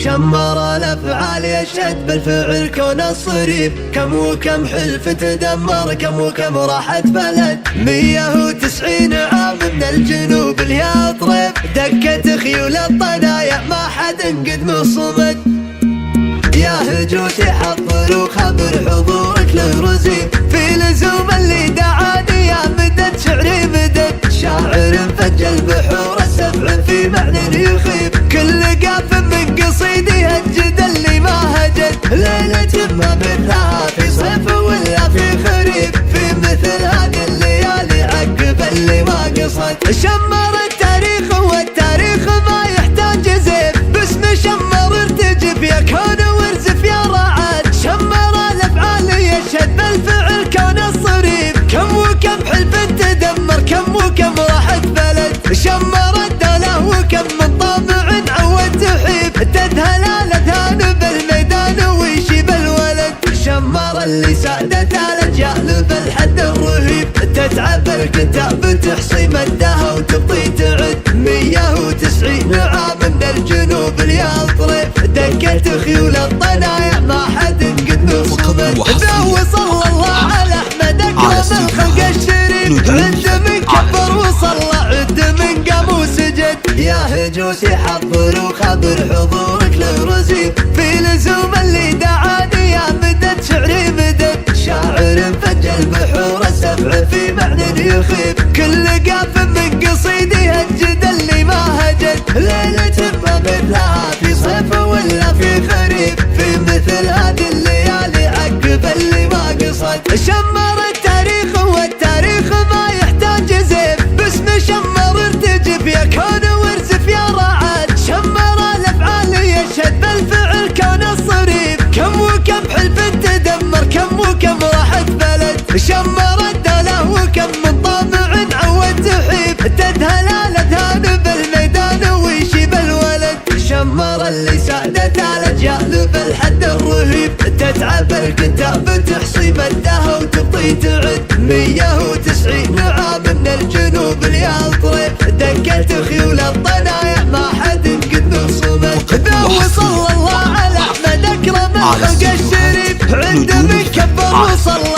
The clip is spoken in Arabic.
شمر الافعال يشهد بالفعل كون الصريف. كم وكم حلف تدمر، كم وكم راحت بلد. 190 عام من الجنوب ليا طريف، دكت خيول الطنايا ما حد قد مصمد. يا هجوتي حضر وخبر حضورك للرزيف، في لزوم اللي دعاني يا مدد شعري مدد. شاعر فج البحور السبع في معنى يخيب، كل قاف من قصيدي هجد اللي ما هجد. ليلة ما مثلها في صيف ولا في خريف، في مثل هذه الليالي عقب اللي ما قصد. شمر التاريخ والتاريخ ما يحتاج زيف، باسم شمر ارتجف يا كون وارزف يا رعد. شمر الافعال يشهد بالفعل كون الصريف، كم وكم حلف تدمر، كم وكم راحت بلد. شمر الدولة وكم من طامع عود تحيف، تذهل الاذهان بالميدان ويشيب الولد. شمر اللي سادت الاجيال بالحد الرهيب، تتعب الكتاب تحصي مدها وتبطي تعد. 190 عام من الجنوب ليا طريف، دكت خيول الطنايا ما حد قد مصمد. وصلى الله على احمد اكرم الخلق الشريف، عد من كبر وصلى عد من قام وسجد. يا هجوسي حضر وخبر حضورك للرزيف، في لزوم اللي دعاني يا مدد شعري مدد. شاعر فج البحور السبع في معنى يخيب، كل قاف من قصيدي هجد اللي ما هجد. ليلة ما مثلها في صيف ولا في خريف، في مثل هذه الليالي عقب اللي ما قصد. شمر التاريخ والتاريخ ما يحتاج زيف، باسم شمر ارتجف يا كون وارزف يا رعد. شمر الافعال يشهد بالفعل كون الصريف، كم وكم حلف تدمر، كم وكم راحت بلد. شمر الدولة وكم من طامع عود تحيف، تذهل الاذهان بالميدان ويشيب الولد. شمر اللي سادت الاجيال بالحد الرهيب، تتعب الكتاب تحصي مدها وتبطي تعد. 190 عام من الجنوب ليا طريف، دكت خيول الطنايا ما حد قد مصمد. وصلى الله على احمد اكرم الخلق الشريف، عند من كبر وصلى